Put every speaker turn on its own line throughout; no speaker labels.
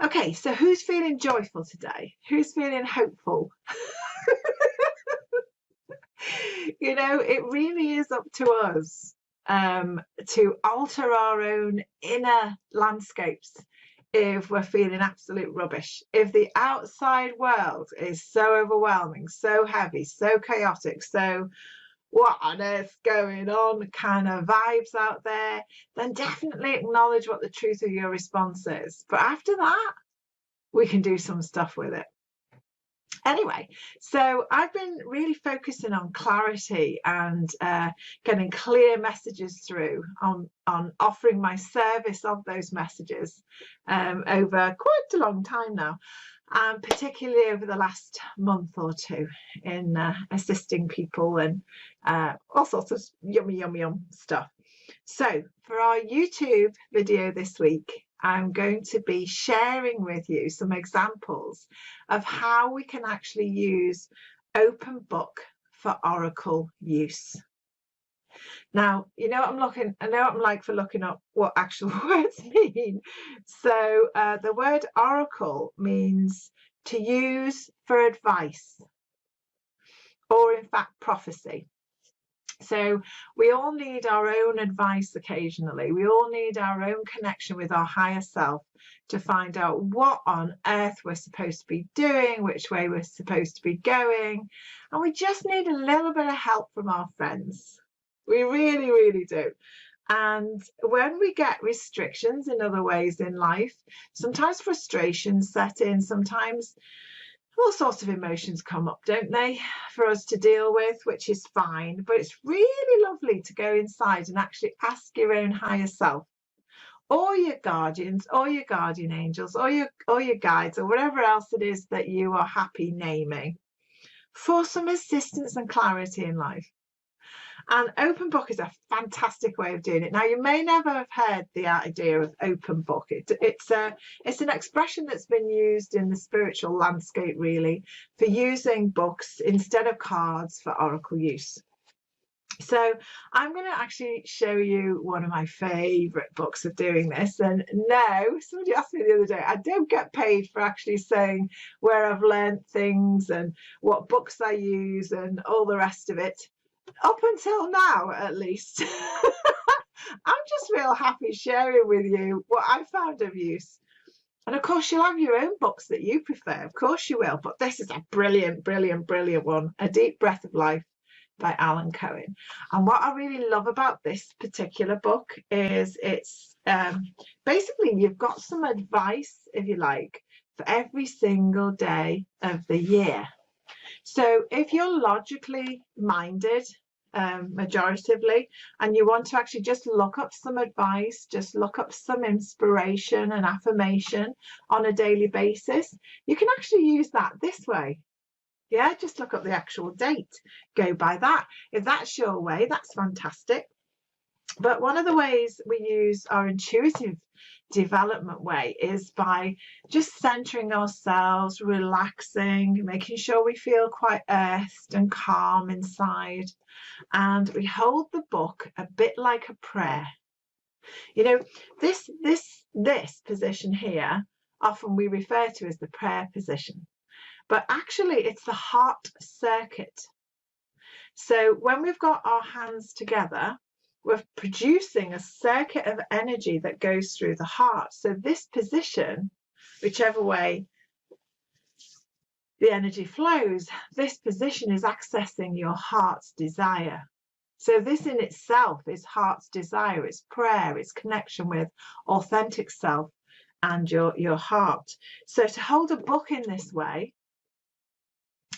Okay, so who's feeling joyful today? Who's feeling hopeful? It really is up to us to alter our own inner landscapes if we're feeling absolute rubbish. If the outside world is so overwhelming, so heavy, so chaotic, so what on earth's going on kind of vibes out there, then definitely acknowledge what the truth of your response is. But after that, we can do some stuff with it. Anyway, so I've been really focusing on clarity and getting clear messages through on offering my service of those messages over quite a long time now, and particularly over the last month or two in assisting people and all sorts of yum stuff. So for our YouTube video this week, I'm going to be sharing with you some examples of how we can actually use open book for oracle use. Now, I know what I'm like for looking up what actual words mean. So the word oracle means to use for advice, or in fact prophecy. So we all need our own advice occasionally. We all need our own connection with our higher self to find out what on earth we're supposed to be doing, which way we're supposed to be going. And we just need a little bit of help from our friends. We really, really do. And when we get restrictions in other ways in life, sometimes frustrations set in, sometimes all sorts of emotions come up, don't they, for us to deal with, which is fine. But it's really lovely to go inside and actually ask your own higher self, or your guardians, or your guardian angels, or your guides, or whatever else it is that you are happy naming, for some assistance and clarity in life. And open book is a fantastic way of doing it. Now, you may never have heard the idea of open book. It's an expression that's been used in the spiritual landscape, really, for using books instead of cards for oracle use. So I'm going to actually show you one of my favorite books of doing this. And no, somebody asked me the other day, I don't get paid for actually saying where I've learned things and what books I use and all the rest of it. Up until now, at least. I'm just real happy sharing with you what I found of use. And of course, you'll have your own books that you prefer. Of course you will. But this is a brilliant, brilliant, brilliant one. A Deep Breath of Life by Alan Cohen. And what I really love about this particular book is it's basically you've got some advice, if you like, for every single day of the year. So if you're logically minded, majoritively, and you want to actually just look up some advice, just look up some inspiration and affirmation on a daily basis, you can actually use that this way. Yeah, just look up the actual date, go by that. If that's your way, that's fantastic. But one of the ways we use our intuitive development way is by just centering ourselves, relaxing, making sure we feel quite earthed and calm inside. And we hold the book a bit like a prayer. This position here, often we refer to as the prayer position, but actually it's the heart circuit. So when we've got our hands together, we're producing a circuit of energy that goes through the heart. So this position, whichever way the energy flows, this position is accessing your heart's desire. So this in itself is heart's desire, it's prayer, it's connection with authentic self and your heart. So to hold a book in this way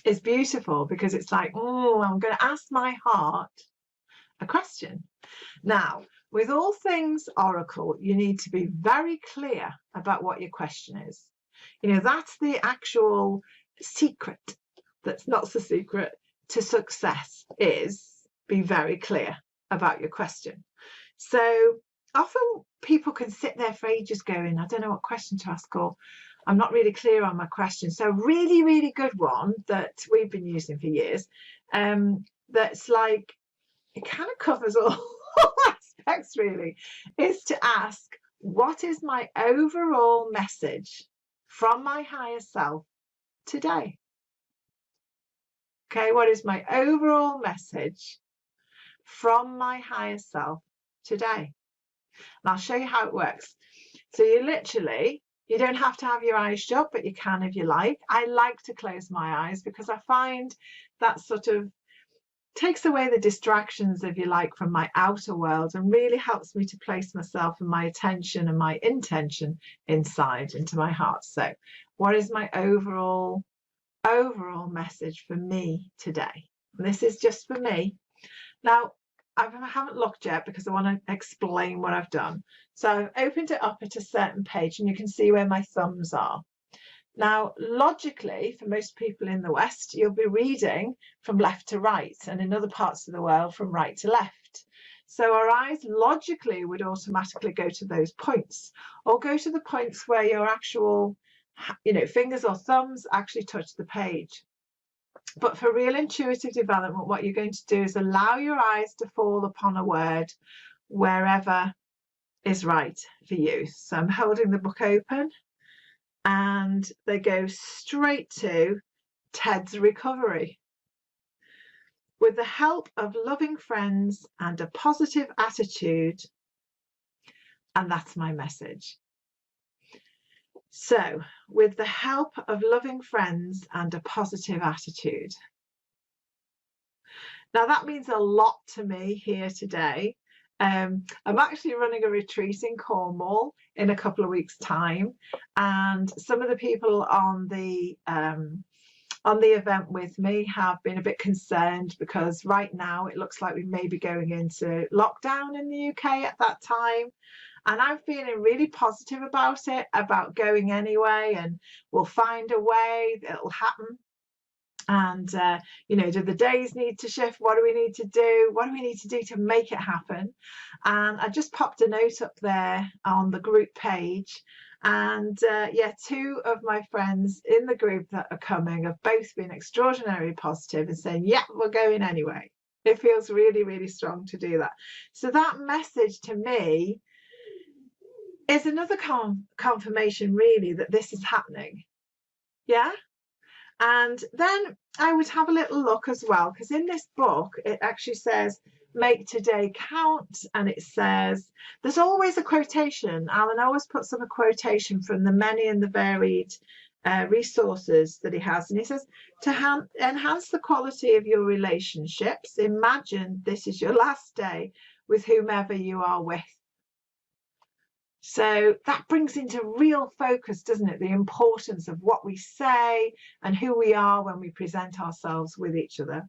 is beautiful, because it's like, I'm going to ask my heart a question. Now, with all things oracle, you need to be very clear about what your question is. That's the actual secret that's not so secret to success, is be very clear about your question. So often people can sit there for ages going, I don't know what question to ask, or I'm not really clear on my question. So really, really good one that we've been using for years, that's like, it kind of covers all aspects really, is to ask, what is my overall message from my higher self today? Okay, what is my overall message from my higher self today? And I'll show you how it works. So you don't have to have your eyes shut, but you can if you like. I like to close my eyes because I find that sort of takes away the distractions, if you like, from my outer world and really helps me to place myself and my attention and my intention inside into my heart. So what is my overall message for me today? And this is just for me. Now, I haven't looked yet because I want to explain what I've done. So I've opened it up at a certain page and you can see where my thumbs are. Now, logically, for most people in the West, you'll be reading from left to right, and in other parts of the world, from right to left. So our eyes logically would automatically go to those points, or go to the points where your actual, fingers or thumbs actually touch the page. But for real intuitive development, what you're going to do is allow your eyes to fall upon a word wherever is right for you. So I'm holding the book open, and they go straight to Ted's recovery. With the help of loving friends and a positive attitude, and that's my message. So, with the help of loving friends and a positive attitude. Now, that means a lot to me here today. I'm actually running a retreat in Cornwall in a couple of weeks' time, and some of the people on the event with me have been a bit concerned because right now it looks like we may be going into lockdown in the UK at that time. And I'm feeling really positive about it, about going anyway, and we'll find a way, it'll happen. And, do the days need to shift? What do we need to do? What do we need to do to make it happen? And I just popped a note up there on the group page. And two of my friends in the group that are coming have both been extraordinarily positive and saying, yeah, we're going anyway. It feels really, really strong to do that. So that message to me is another confirmation, really, that this is happening. Yeah. And then I would have a little look as well, because in this book, it actually says, make today count. And it says, there's always a quotation. Alan always puts up a quotation from the many and the varied resources that he has. And he says, to enhance the quality of your relationships, imagine this is your last day with whomever you are with. So that brings into real focus, doesn't it, the importance of what we say and who we are when we present ourselves with each other.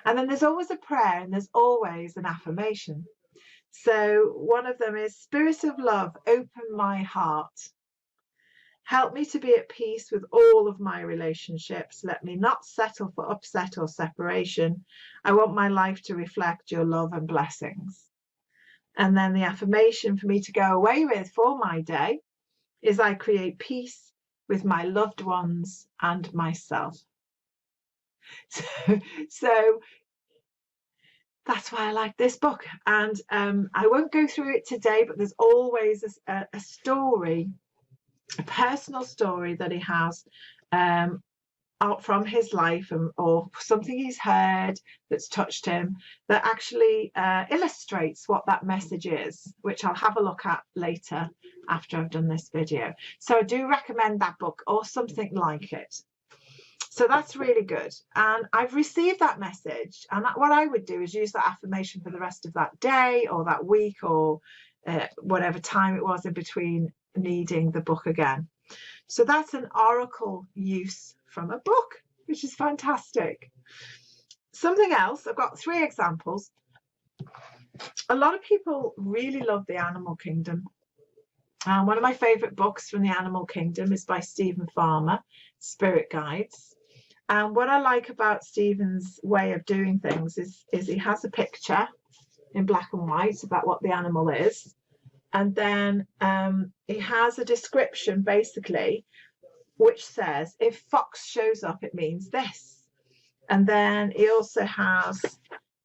And then there's always a prayer and there's always an affirmation. So one of them is, Spirit of love, open my heart. Help me to be at peace with all of my relationships. Let me not settle for upset or separation. I want my life to reflect your love and blessings. And then the affirmation for me to go away with for my day is, I create peace with my loved ones and myself. So that's why I like this book. And I won't go through it today, but there's always a story, a personal story that he has out from his life, or something he's heard that's touched him, that actually illustrates what that message is, which I'll have a look at later after I've done this video. So I do recommend that book or something like it. So that's really good. And I've received that message, and what I would do is use that affirmation for the rest of that day or that week, or whatever time it was in between needing the book again. So that's an oracle use from a book, which is fantastic. Something else, I've got 3 examples. A lot of people really love the animal kingdom. One of my favorite books from the animal kingdom is by Stephen Farmer, Spirit Guides. And what I like about Stephen's way of doing things is he has a picture in black and white about what the animal is. And then he has a description, basically, which says, if fox shows up, it means this. And then he also has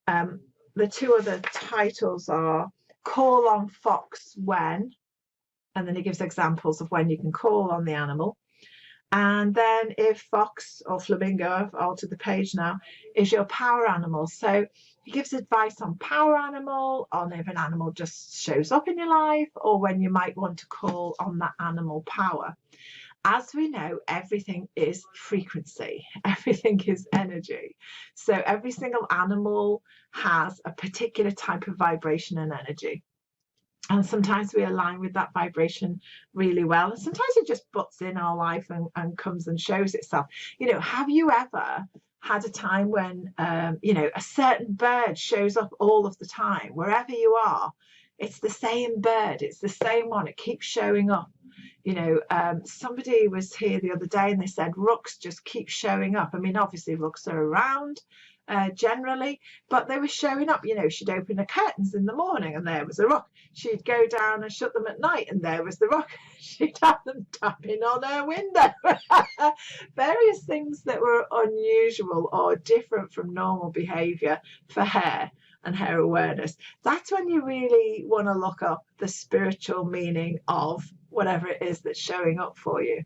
the 2 other titles are call on fox when, and then he gives examples of when you can call on the animal, And then if fox or flamingo, I've altered the page now, is your power animal. So he gives advice on power animal, on if an animal just shows up in your life, or when you might want to call on that animal power. As we know, everything is frequency, everything is energy. So every single animal has a particular type of vibration and energy. And sometimes we align with that vibration really well. And sometimes it just butts in our life and comes and shows itself. You know, have you ever had a time when, you know, a certain bird shows up all of the time, wherever you are? It's the same bird, it's the same one, it keeps showing up. You know, somebody was here the other day and they said rooks just keep showing up. I mean, obviously rooks are around generally, but they were showing up. You know, she'd open her curtains in the morning and there was a rook. She'd go down and shut them at night and there was the rook. She'd have them tapping on her window. Various things that were unusual or different from normal behaviour for her and her awareness. That's when you really want to look up the spiritual meaning of whatever it is that's showing up for you.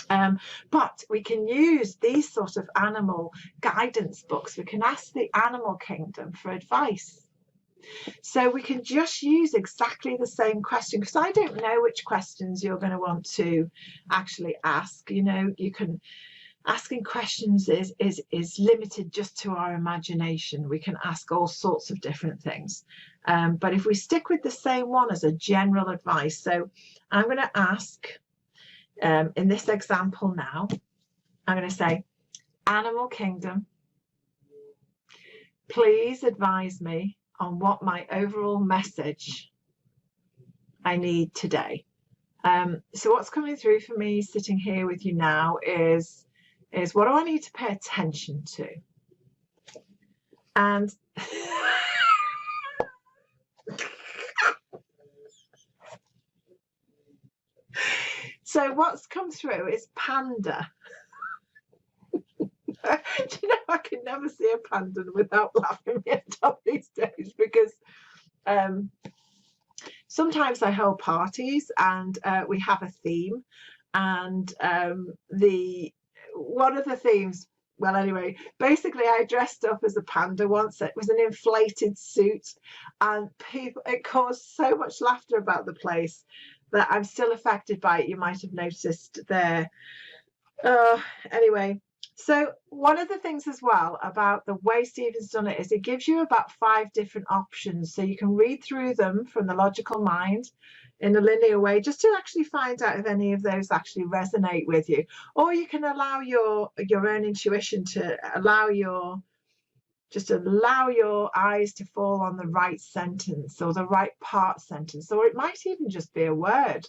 But we can use these sort of animal guidance books. We can ask the animal kingdom for advice. So we can just use exactly the same question, because I don't know which questions you're going to want to actually ask. You know, you can asking questions is limited just to our imagination. We can ask all sorts of different things, but if we stick with the same one as a general advice, so I'm going to ask in this example now, I'm going to say, Animal Kingdom, please advise me on what my overall message I need today. So what's coming through for me sitting here with you now is what do I need to pay attention to? And so what's come through is panda. Do you know, I can never see a panda without laughing my head off these days, because sometimes I hold parties and we have a theme, and one of the themes, well, anyway, basically I dressed up as a panda once. It was an inflated suit, and it caused so much laughter about the place that I'm still affected by it. You might have noticed there. Anyway, so one of the things as well about the way Stephen's done it is it gives you about 5 different options, so you can read through them from the logical mind in a linear way, just to actually find out if any of those actually resonate with you, or you can allow your own intuition to allow your eyes to fall on the right sentence or the right part sentence, or it might even just be a word.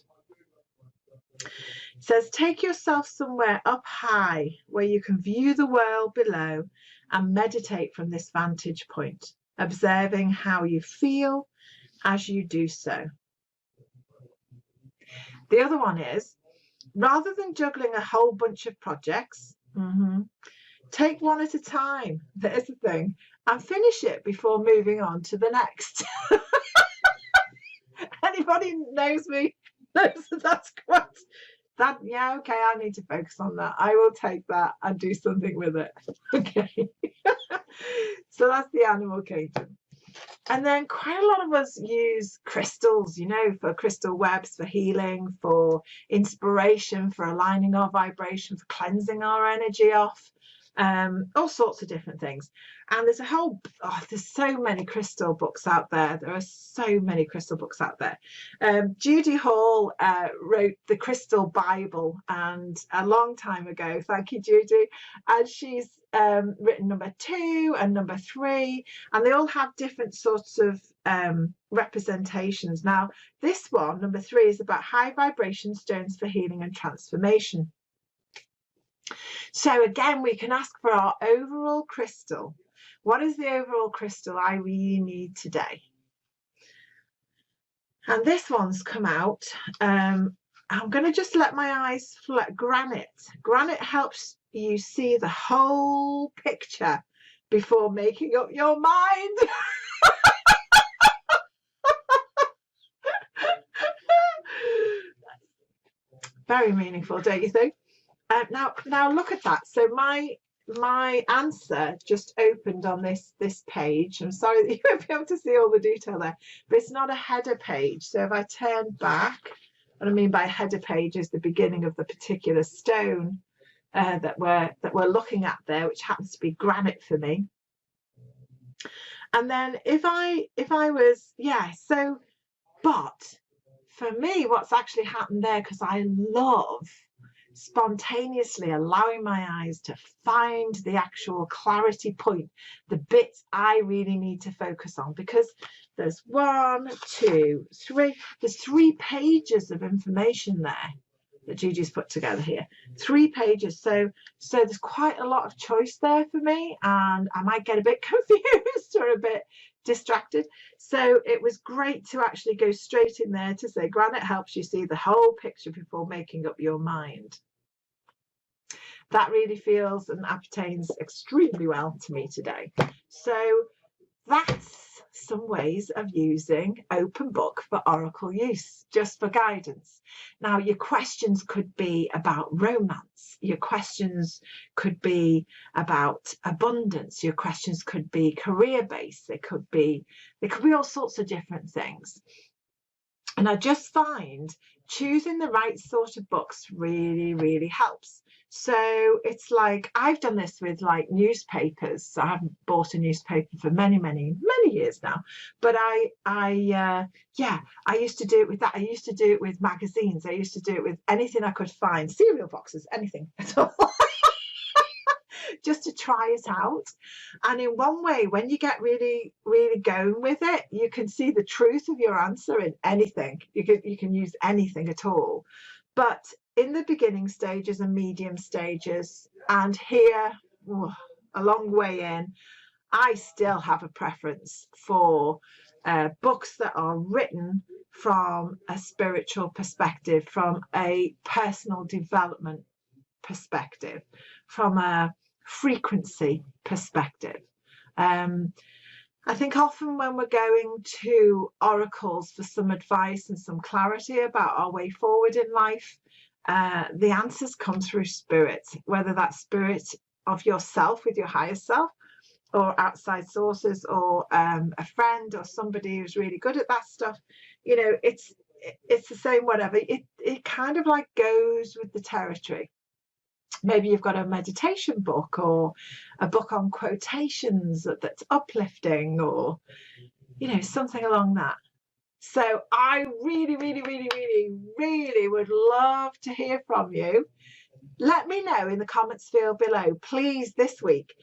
It says, take yourself somewhere up high where you can view the world below and meditate from this vantage point, observing how you feel as you do so. The other one is, rather than juggling a whole bunch of projects, take one at a time, there's the thing, and finish it before moving on to the next. Anybody knows me knows that's correct. That, yeah, okay, I need to focus on that. I will take that and do something with it. Okay. So that's the animal kingdom. And then quite a lot of us use crystals, you know, for crystal webs, for healing, for inspiration, for aligning our vibration, for cleansing our energy off, all sorts of different things. And there's there's so many crystal books out there. There are so many crystal books out there. Judy Hall wrote the Crystal Bible, and a long time ago, thank you, Judy, and she's written number 2 and number 3, and they all have different sorts of representations. Now, this one, number 3, is about high vibration stones for healing and transformation. So again, we can ask for our overall crystal. What is the overall crystal I really need today? And this one's come out. I'm going to just let my eyes flat. Granite. Granite helps you see the whole picture before making up your mind. Very meaningful, don't you think? Now look at that. So my answer just opened on this page. I'm sorry that you won't be able to see all the detail there, but it's not a header page. So if I turn back, what I mean by header page is the beginning of the particular stone that we're looking at there, which happens to be granite for me. And then if I was, so, but for me, what's actually happened there, because I love spontaneously allowing my eyes to find the actual clarity point, the bits I really need to focus on, because there's 1, 2, 3, there's 3 pages of information there that Gigi's put together here. 3 pages. So there's quite a lot of choice there for me, and I might get a bit confused or a bit distracted. So it was great to actually go straight in there to say granite helps you see the whole picture before making up your mind. That really feels and appertains extremely well to me today. So that's some ways of using open book for oracle use, just for guidance. Now, your questions could be about romance. Your questions could be about abundance. Your questions could be career-based. They could be all sorts of different things. And I just find choosing the right sort of books really, really helps. So it's like, I've done this with like newspapers. So I haven't bought a newspaper for many, many, many years now. But I used to do it with that. I used to do it with magazines. I used to do it with anything I could find, cereal boxes, anything at all. Just to try it out. And in one way, when you get really, really going with it, you can see the truth of your answer in anything. You can use anything at all. But in the beginning stages and medium stages, and here, a long way in, I still have a preference for books that are written from a spiritual perspective, from a personal development perspective, from a frequency perspective. I think often when we're going to oracles for some advice and some clarity about our way forward in life, the answers come through spirit, whether that's spirit of yourself with your higher self, or outside sources, or a friend or somebody who's really good at that stuff. You know, it's the same, whatever. It kind of like goes with the territory. Maybe you've got a meditation book or a book on quotations that's uplifting, or, you know, something along that. So I really, really, really, really, really would love to hear from you. Let me know in the comments field below, please, this week.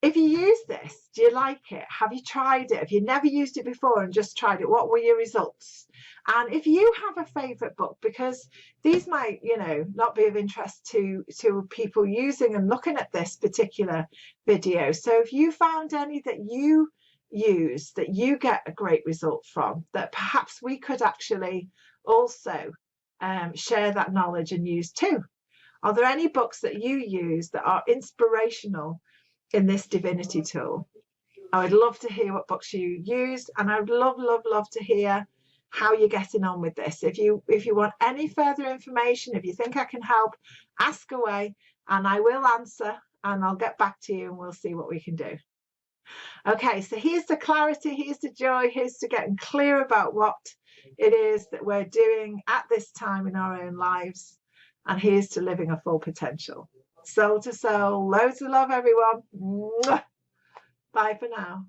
If you use this, do you like it? Have you tried it? Have you never used it before and just tried it? What were your results? And if you have a favorite book, because these might, you know, not be of interest to people using and looking at this particular video. So if you found any that you use, that you get a great result from, that perhaps we could actually also share that knowledge and use too. Are there any books that you use that are inspirational in this divinity tool? I would love to hear what books you used, and I would love, love, love to hear how you're getting on with this. If you want any further information, if you think I can help, ask away and I will answer, and I'll get back to you and we'll see what we can do. Okay, so here's the clarity, here's the joy, here's to getting clear about what it is that we're doing at this time in our own lives, and here's to living a full potential. Soul to soul, loads of love, everyone. Bye for now.